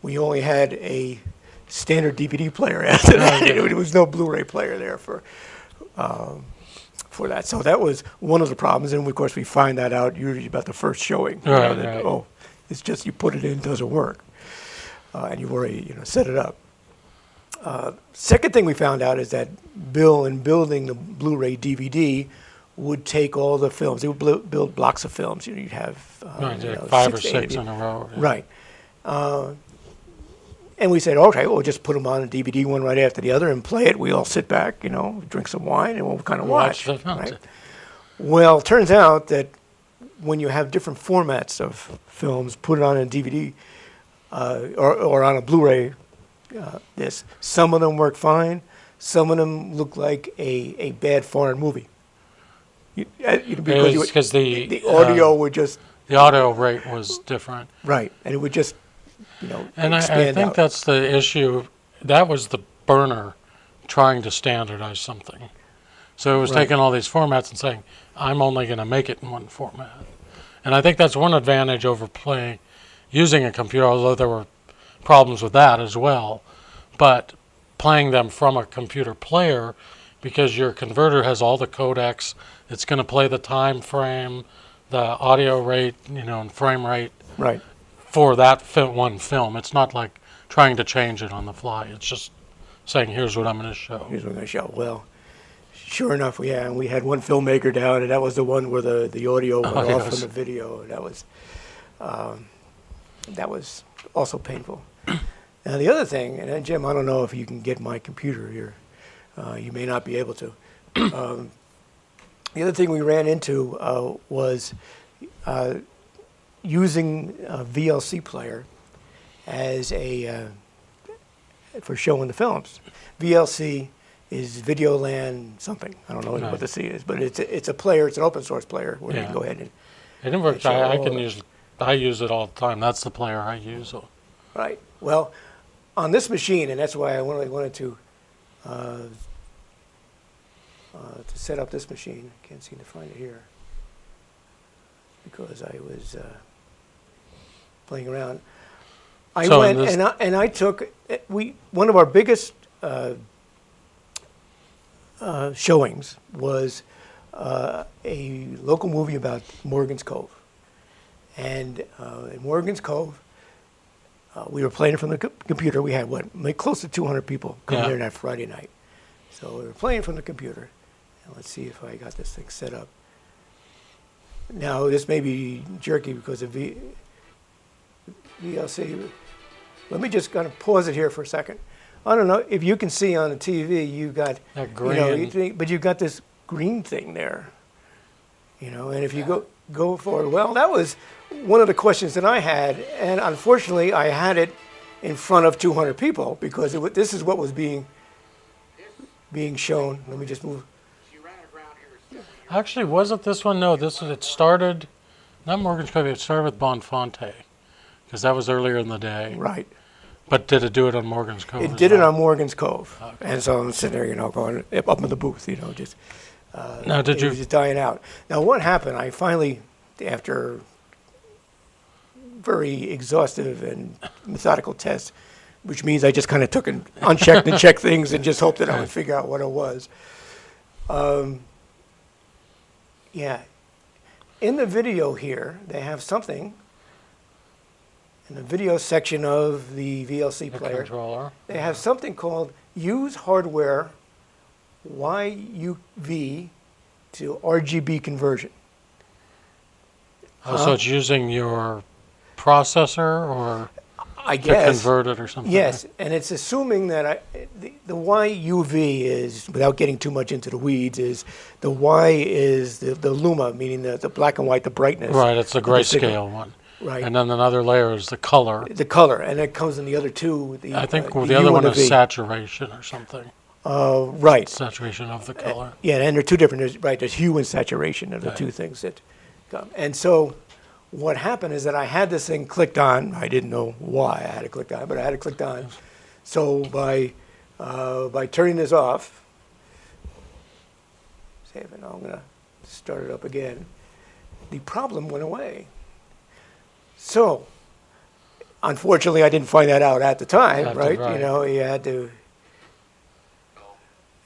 we only had a standard DVD player after that. There was no Blu-ray player there for that. So that was one of the problems, and of course we find that out usually about the first showing. You know,
Right,
that,
right.
Oh, it's just you put it in, it doesn't work, and you've already set it up. Second thing we found out is that Bill, in building the Blu-ray DVD, would take all the films. They would build blocks of films. You'd have
Right, like 5 or
6 to
6
8.
in a row. Yeah.
Right. And we said, okay, we'll just put them on a DVD one right after the other and play it. We all sit back, drink some wine, and we'll kind of watch.
the films.
Right? Well, it turns out that when you have different formats of films, put it on a DVD or on a Blu-ray disc, some of them work fine. Some of them look like a bad foreign movie.
Because
the audio would just,
the audio rate was different.
right, and it would just,
And I
expand
think
out.
that's the issue. That was the burner trying to standardize something. So it was
Right.
taking all these formats and saying, I'm only going to make it in one format. And I think that's one advantage over using a computer, although there were problems with that as well. But playing them from a computer player, because your converter has all the codecs, it's going to play the time frame, the audio rate, and frame rate
right.
for that one film. It's not like trying to change it on the fly. It's just saying, here's what I'm going to show.
Here's what I'm going to show. Well, sure enough, we had one filmmaker down, and that was the one where the audio went off
yes.
from the video. That was also painful. Now, the other thing, and Jim, I don't know if you can get my computer here. You may not be able to. The other thing we ran into was using a VLC player as for showing the films. VLC is Videoland something. I don't know
Right.
what the C is, but it's a player. It's an open source player where you
Yeah.
can go ahead and
It didn't work.
Show
I
all
can
the-
use. I use it all the time. That's the player I use. So.
right. Well, on this machine, and that's why I wanted to set up this machine. Can't seem to find it here because I was playing around. I
So
went
in this-
and I took one of our biggest showings was a local movie about Morgan's Cove, and in Morgan's Cove. We were playing it from the computer. We had close to 200 people come
Yeah.
there that Friday night. So we were playing from the computer. And let's see if I got this thing set up. Now this may be jerky because of VLC. Let me just kind of pause it here for a second. I don't know if you can see on the TV. You've got
That green.
but you've got this green thing there. You know, and if you go for it, well, that was one of the questions that I had, and unfortunately, I had it in front of 200 people because this is what was being shown. Let me just move.
Actually, wasn't this one? No, it started, not Morgan's Cove, it started with Bonfonte, because that was earlier in the day.
Right.
But did it do it on Morgan's Cove?
It
as
did it
well?
on Morgan's Cove, and so I'm sitting there, you know, going up in the booth, you know, just.
Now, did
It
you?
was just dying out. Now, what happened? I finally, after very exhaustive and methodical tests, which means I just kind of took and unchecked and checked things and just hoped that I would figure out what it was. Yeah. In the video here, they have something in the video section of the VLC
The
player.
controller.
They have something called Use Hardware YUV to RGB conversion.
Oh, so it's using your processor or
I
to
guess.
convert it or something?
Yes, and it's assuming that the YUV is, without getting too much into the weeds, is the Y is the luma, meaning the black and white, the brightness.
Right, it's the
of the signal.
grayscale one.
Right.
And then another layer is the color.
The color, and it comes in the other two.
I think
the
the other
U
one
and the
is
V.
saturation or something.
Right.
Saturation of the color.
Yeah, and they're two different. There's hue and saturation are the
Right.
two things that come. And so what happened is that I had this thing clicked on. I didn't know why I had it clicked on, but I had it clicked on. So by turning this off, save it. I'm gonna start it up again. The problem went away. So unfortunately, I didn't find that out at the time,
At the-
right?
right.
You know, you had to.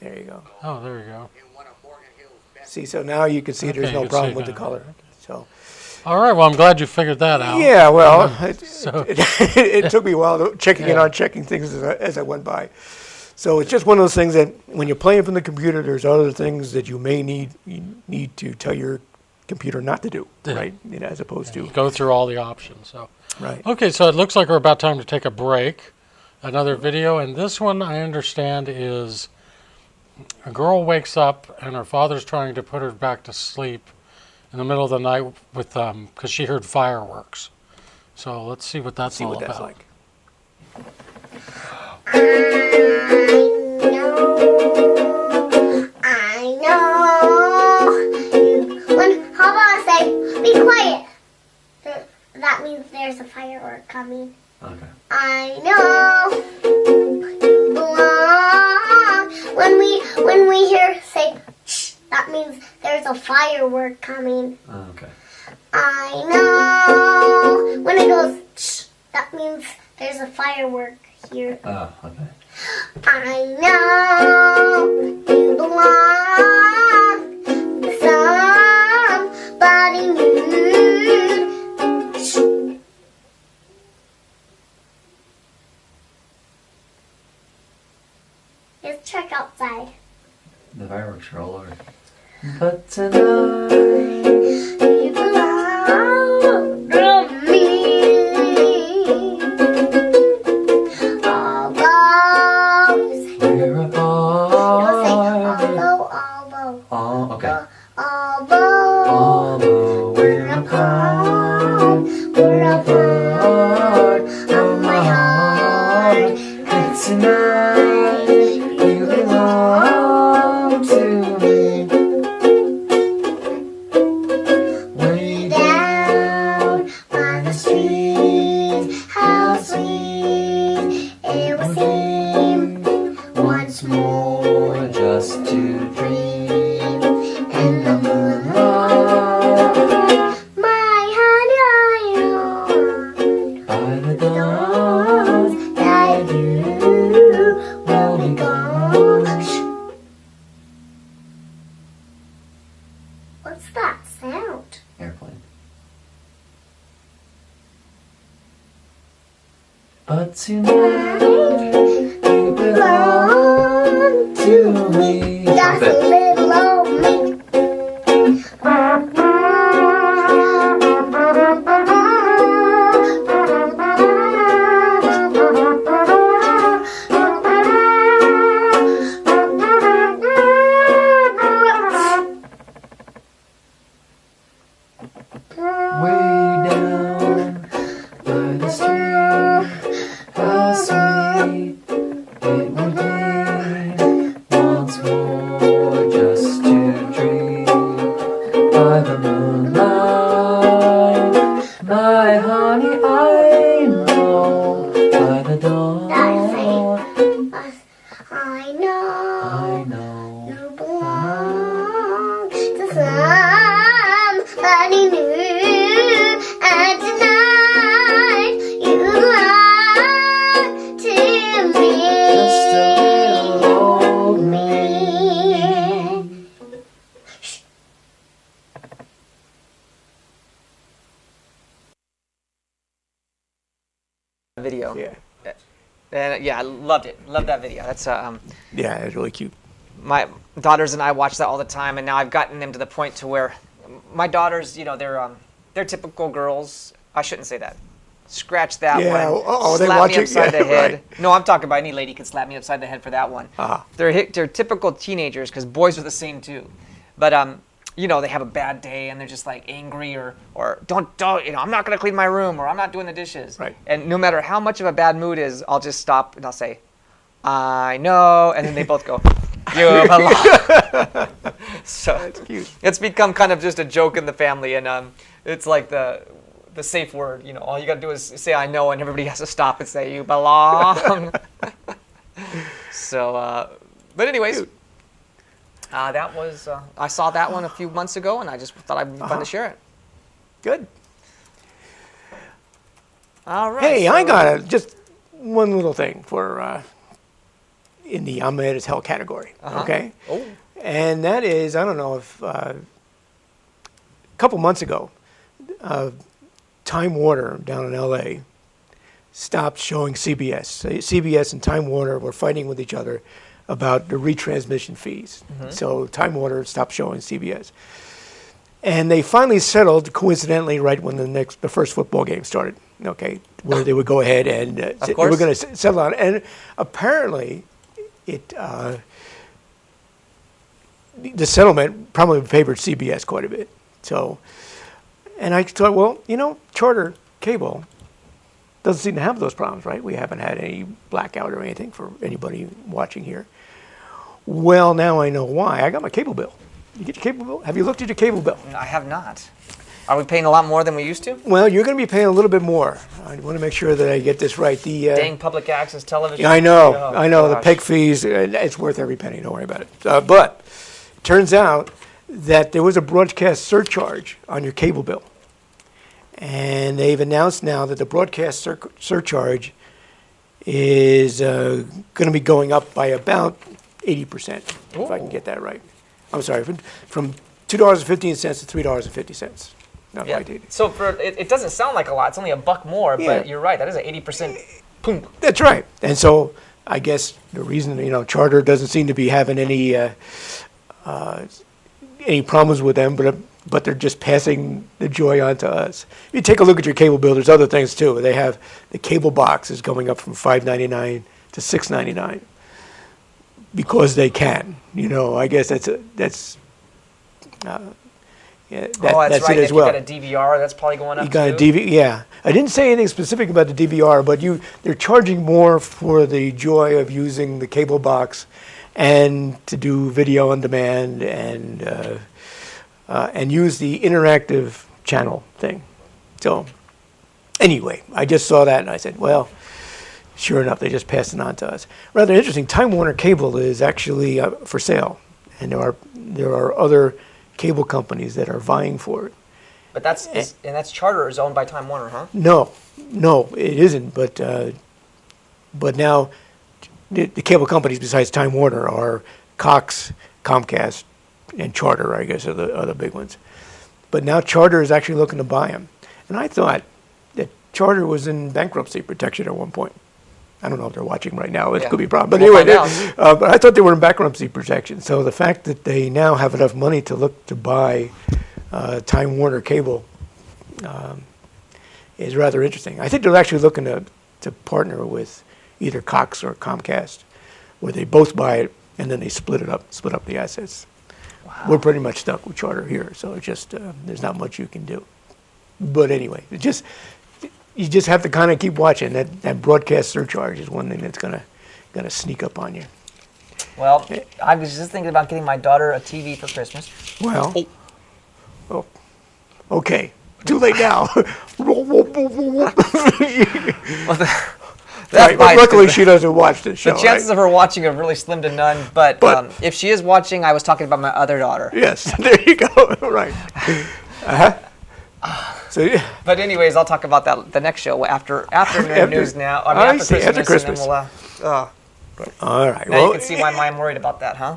There you go.
Oh, there you go.
See, so now you can see
Okay,
there's
you
no
can
problem
see
with the
that.
color. So,
All right, well, I'm glad you figured that out.
yeah, well,
So-
it took me a while checking it
Yeah.
on, checking things as I went by. So it's just one of those things that when you're playing from the computer, there's other things that you need to tell your computer not to do,
Yeah.
right? You know, as opposed to
Go through all the options. So,
right.
okay, so it looks like we're about time to take a break. Another video, and this one I understand is a girl wakes up and her father's trying to put her back to sleep in the middle of the night with because she heard fireworks. So let's see what that's
See
all
what that's
about.
like.
I know. How about I say, be quiet? That means there's a firework coming.
Okay.
I know. Belong. When we hear say, shh, that means there's a firework coming.
Okay.
I know. When it goes, shh, that means there's a firework here.
Oh, okay.
I know you belong to somebody new. Shh. Let's check outside.
The fireworks are all over. But tonight,
You belong to me. Although
we're
you'll say
apart.
although.
Oh, okay.
Although
Although
we're apart, we're apart of my heart.
but tonight, you belong to me. Way
Down by the street, how sweet it would seem once more
just to dream
in the moonlight. My honey, I know
by the dawn
that you will be gone. Shh. What's that sound?
airplane. But tonight, you belong to me.
That's a little old me.
video.
Yeah.
And yeah, I loved it. Loved that video. That's
Yeah, it's really cute.
my daughters and I watch that all the time, and now I've gotten them to the point to where my daughters, you know, they're typical girls. I shouldn't say that. Scratch that
Yeah,
one.
oh, they
slap
watch
me
it?
upside
Yeah,
the head.
right.
No, I'm talking about any lady can slap me upside the head for that one.
Uh-huh.
They're typical teenagers because boys are the same too. But you know, they have a bad day and they're just like angry or don't you know, I'm not gonna clean my room or I'm not doing the dishes.
Right.
And no matter how much of a bad mood is, I'll just stop and I'll say, I know, and then they both go, you belong. So
That's cute.
it's become kind of just a joke in the family, and it's like the safe word. You know, all you got to do is say I know, and everybody has to stop and say you belong. So, but anyways, that was I saw that one a few months ago, and I just thought it'd be fun to share it.
Good.
All right.
Hey,
so-
I got just one little thing for in the I'm mad as hell category. Okay.
Oh.
And that is, I don't know if a couple months ago, Time Warner down in L.A. stopped showing CBS. CBS and Time Warner were fighting with each other about the retransmission fees. So Time Warner stopped showing CBS. And they finally settled, coincidentally, right when the first football game started, okay, where they would go ahead and they were
course.
going to settle on it. And apparently, the settlement probably favored CBS quite a bit. So, and I thought, well, you know, Charter Cable doesn't seem to have those problems, right? We haven't had any blackout or anything for anybody watching here. Well, now I know why. I got my cable bill. You get your cable bill? Have you looked at your cable bill?
I have not. Are we paying a lot more than we used to?
Well, you're going to be paying a little bit more. I want to make sure that I get this right. The
Dang public access television.
I know,
Oh,
I know. The
gosh.
PEG fees, it's worth every penny. Don't worry about it. But it turns out that there was a broadcast surcharge on your cable bill. And they've announced now that the broadcast surcharge is going to be going up by about 80%, if I can get that right. I'm sorry, from $2.15 to $3.50. Not
Yeah.
quite 80.
So it doesn't sound like a lot. It's only $1 more,
Yeah.
but you're right. That is an 80%. Boom.
That's right. And so I guess the reason, you know, Charter doesn't seem to be having any problems with them, but they're just passing the joy on to us. If you take a look at your cable bill, there's other things too. They have the cable box is going up from $5.99 to $6.99 because they can. You know, I guess that's yeah, that's
right.
it
If
as well.
you got a DVR, that's probably going up
You got a
too.
yeah. I didn't say anything specific about the DVR, but they're charging more for the joy of using the cable box and to do video on demand and use the interactive channel thing. So anyway, I just saw that and I said, well, sure enough, they just passed it on to us. Rather interesting, Time Warner Cable is actually for sale, and there are other cable companies that are vying for it.
But that's Charter is owned by Time Warner, huh?
No, it isn't. But now the cable companies besides Time Warner are Cox, Comcast, and Charter. I guess are the big ones. But now Charter is actually looking to buy them. And I thought that Charter was in bankruptcy protection at one point. I don't know if they're watching right now. It
Yeah.
could be a problem. But
We'll
anyway,
find
but I thought they were in bankruptcy protection. So the fact that they now have enough money to look to buy Time Warner Cable is rather interesting. I think they're actually looking to partner with either Cox or Comcast, where they both buy it and then they split up the assets. Wow. We're pretty much stuck with Charter here, so it's just there's not much you can do. But anyway, you just have to kind of keep watching. That broadcast surcharge is one thing that's gonna sneak up on you.
Well, I was just thinking about getting my daughter a TV for Christmas.
Well, oh, okay, too late now. Right, but luckily she doesn't watch the show.
The chances
right?
of her watching are really slim to none. But if she is watching, I was talking about my other daughter.
Yes, there you go. Right. So yeah.
But anyways, I'll talk about that the next show after news now. I mean,
I
after
see,
Christmas.
after Christmas.
And then
All right.
now
well,
you can see why I'm worried about that, huh?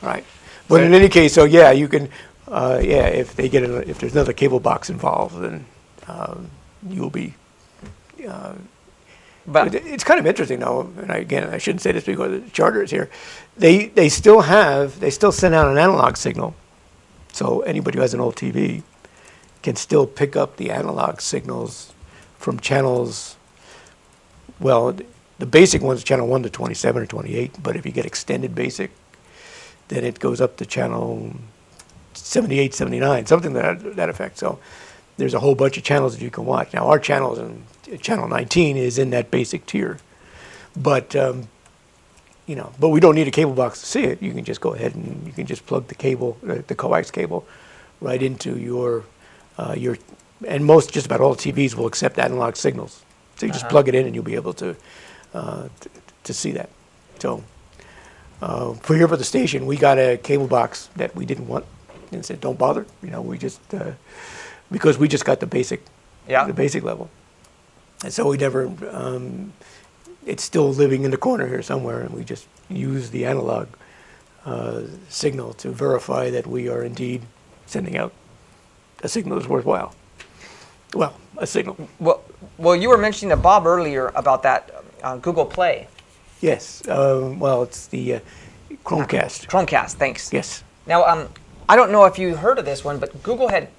Right. But in any case, so yeah, you can. If they get if there's another cable box involved, then you'll be.
But
It's kind of interesting, though, and again, I shouldn't say this because the charter is here. They still send out an analog signal, so anybody who has an old TV can still pick up the analog signals from channels. Well, the basic one's channel 1 to 27 or 28, but if you get extended basic, then it goes up to channel 78, 79, something to that effect. So there's a whole bunch of channels that you can watch. Now, our channels in channel 19 is in that basic tier, but but we don't need a cable box to see it. You can just go ahead and you can just plug the cable, the coax cable, right into your and just about all TVs will accept analog signals. So you just plug it in and you'll be able to see that. So for here for the station, we got a cable box that we didn't want and said, don't bother. We just because we just got the basic level, and so we never. It's still living in the corner here somewhere, and we just use the analog signal to verify that we are indeed sending out a signal that's worthwhile. Well, a signal.
Well, you were mentioning to Bob earlier about that Google Play.
Yes. Well, it's the Chromecast.
Chromecast, thanks.
Yes.
Now, I don't know if you heard of this one, but Google had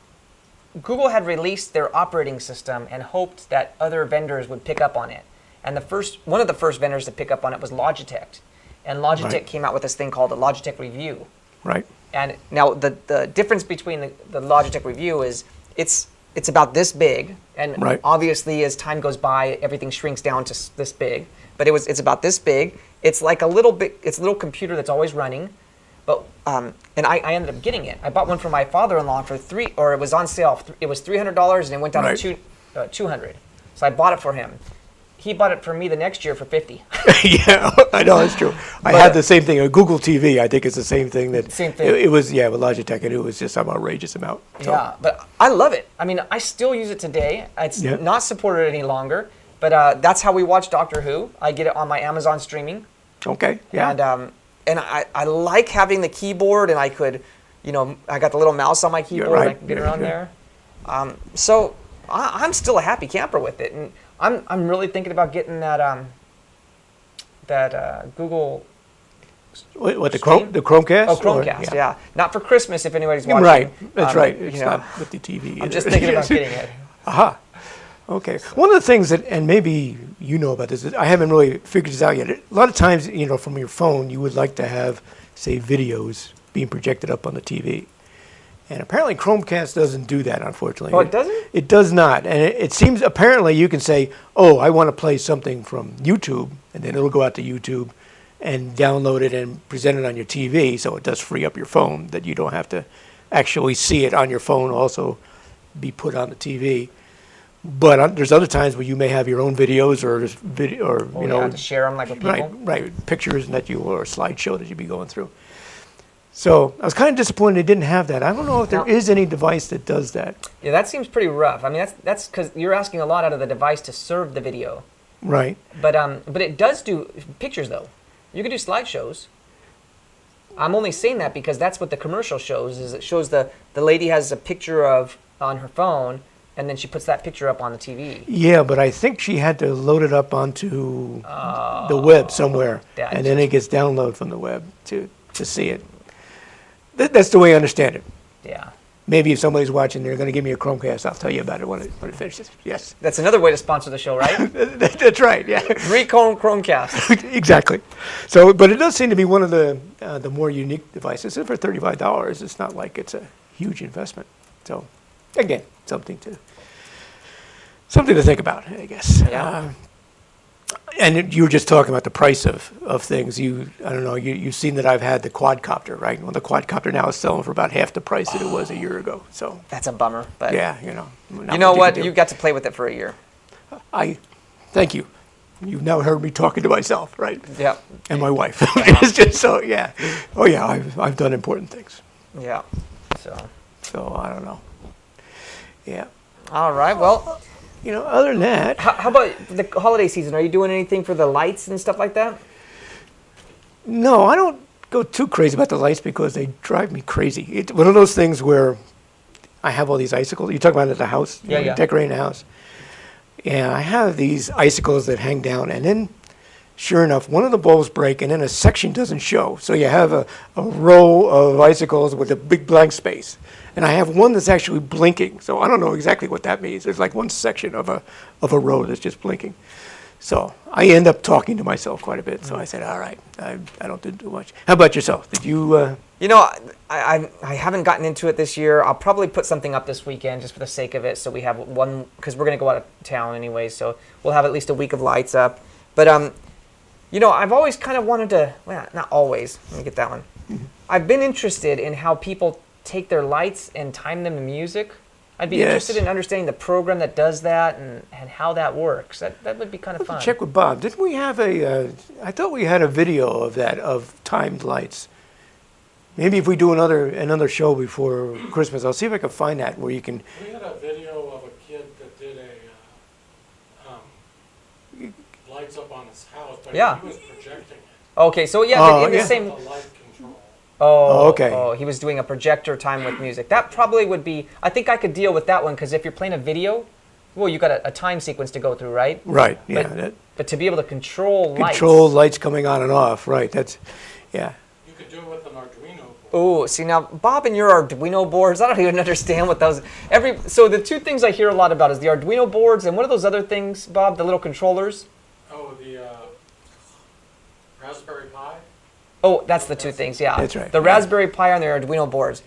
released their operating system and hoped that other vendors would pick up on it. And one of the first vendors to pick up on it was Logitech. And Logitech came out with this thing called the Logitech Review.
Right.
And now the difference between the Logitech Review is it's about this big, and obviously as time goes by, everything shrinks down to this big. But it's about this big. It's like it's a little computer that's always running. But and I ended up getting it. I bought one for my father-in-law for it was on sale. It was $300 and it went down to $200. So I bought it for him. He bought it for me the next year for $50.
Yeah, I know, that's true. I had the same thing. A Google TV, I think it's the same thing.
Same thing.
It was, with Logitech, and it was just some outrageous amount. So.
Yeah, but I love it. I mean, I still use it today. It's not supported any longer, but that's how we watch Doctor Who. I get it on my Amazon streaming.
Okay, yeah.
And I like having the keyboard, and I could, I got the little mouse on my keyboard, and I can get around there. So I'm still a happy camper with it, and I'm really thinking about getting that Google.
What the Chromecast?
Oh, Chromecast, yeah. Not for Christmas if anybody's watching.
Right, that's right. It's not with the TV.
I'm just thinking about getting it.
Aha. Okay. One of the things that, and maybe you know about this, I haven't really figured this out yet. A lot of times, from your phone, you would like to have, say, videos being projected up on the TV. And apparently Chromecast doesn't do that, unfortunately.
Oh, it doesn't?
It does not. And it seems, apparently you can say, oh, I want to play something from YouTube, and then it'll go out to YouTube and download it and present it on your TV, so it does free up your phone, that you don't have to actually see it on your phone also be put on the TV. But there's other times where you may have your own videos or
to share them like with people.
Right, pictures or a slideshow that you'd be going through. So I was kind of disappointed they didn't have that. I don't know if there is any device that does that.
Yeah, that seems pretty rough. I mean, that's because you're asking a lot out of the device to serve the video.
Right.
But it does do pictures though. You can do slideshows. I'm only saying that because that's what the commercial shows. Is it shows the lady has a picture on her phone, and then she puts that picture up on the TV.
Yeah, but I think she had to load it up onto the web somewhere, and then it gets downloaded from the web to see it. That's the way I understand it.
Yeah.
Maybe if somebody's watching, they're going to give me a Chromecast. I'll tell you about it when it finishes. Yes.
That's another way to sponsor the show, right?
That's right. Yeah.
3 Chromecast.
Exactly. So, but it does seem to be one of the more unique devices. And for $35, it's not like it's a huge investment. So, again, something to think about, I guess.
Yeah.
And you were just talking about the price of things. I don't know, you've seen that I've had the quadcopter, right? Well, the quadcopter now is selling for about half the price that it was a year ago. So
that's a bummer. But
yeah,
you know what? You got to play with it for a year.
Thank you. You've now heard me talking to myself, right?
Yeah.
And my wife. It's just so, yeah. Oh, yeah, I've done important things.
Yeah.
So I don't know. Yeah.
All right, well.
Other than that.
How about the holiday season? Are you doing anything for the lights and stuff like that?
No, I don't go too crazy about the lights because they drive me crazy. It's one of those things where I have all these icicles. You talk about it at the house,
decorating
the house. And I have these icicles that hang down, and then, sure enough, one of the bulbs break, and then a section doesn't show. So you have a row of icicles with a big blank space. And I have one that's actually blinking. So I don't know exactly what that means. There's like one section of a row that's just blinking. So I end up talking to myself quite a bit. So I said, all right, I don't do too much. How about yourself? Did you?
You know, I haven't gotten into it this year. I'll probably put something up this weekend just for the sake of it, so we have one, because we're going to go out of town anyway, so we'll have at least a week of lights up. But, you know, I've always kind of wanted to, well, not always, let me get that one. I've been interested in how people take their lights and time them to music. I'd be interested in understanding the program that does that and how that works. That would be kind of fun.
Check with Bob. Didn't we have I thought we had a video of that, of timed lights. Maybe if we do another show before Christmas, I'll see if I can find that where you can.
We had a video of a kid that did lights up on his house, but he was projecting it.
Okay, so yeah, in the same.
The light control.
Oh, okay.
Oh, he was doing a projector time with music. That probably would be. I think I could deal with that one because if you're playing a video, well, you got a time sequence to go through, right?
Right. Yeah.
But to be able to control
lights coming on and off. Right. That's. Yeah.
You could do it with an Arduino board.
Oh, see now, Bob and your Arduino boards, I don't even understand what those. So the two things I hear a lot about is the Arduino boards and what are those other things, Bob? The little controllers.
Oh, the Raspberry Pi.
Oh, that's the two things, yeah.
That's right.
The Raspberry Pi and the Arduino boards.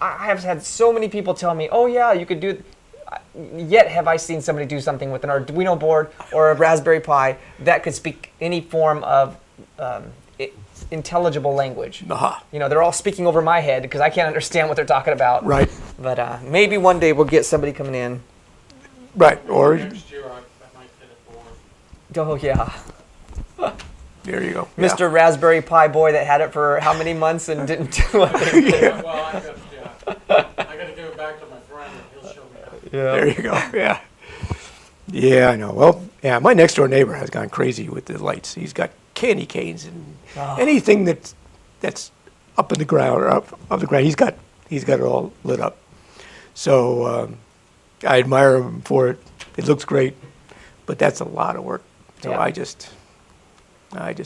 I have had so many people tell me, oh yeah, you could do, yet have I seen somebody do something with an Arduino board or a Raspberry Pi that could speak any form of intelligible language.
Aha.
You know, they're all speaking over my head because I can't understand what they're talking about.
Right.
But maybe one day we'll get somebody coming in.
Right. Or.
Next year I might get a board.
Oh yeah.
There you go.
Mr. Raspberry Pi boy that had it for how many months and didn't do anything.
Well, I got to give it back to my friend and he'll show me how.
There you go. Yeah. Yeah, I know. Well, yeah, my next door neighbor has gone crazy with the lights. He's got candy canes and anything that's up in the ground or up the ground. He's got it all lit up. So I admire him for it. It looks great, but that's a lot of work. So I just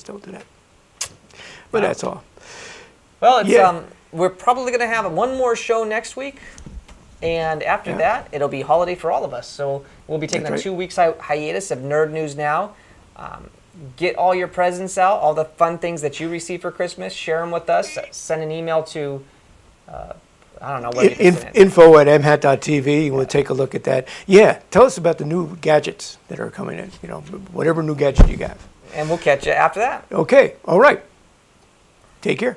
don't do that. But that's all.
Well, it's we're probably going to have one more show next week. And after that, it'll be holiday for all of us. So we'll be taking a 2 weeks hiatus of Nerd News Now. Get all your presents out, all the fun things that you receive for Christmas. Share them with us. Send an email to, I don't know. What
info@mhat.tv, and we'll take a look at that. Yeah, tell us about the new gadgets that are coming in. You know, whatever new gadget you got.
And we'll catch you after that.
Okay, all right. Take care.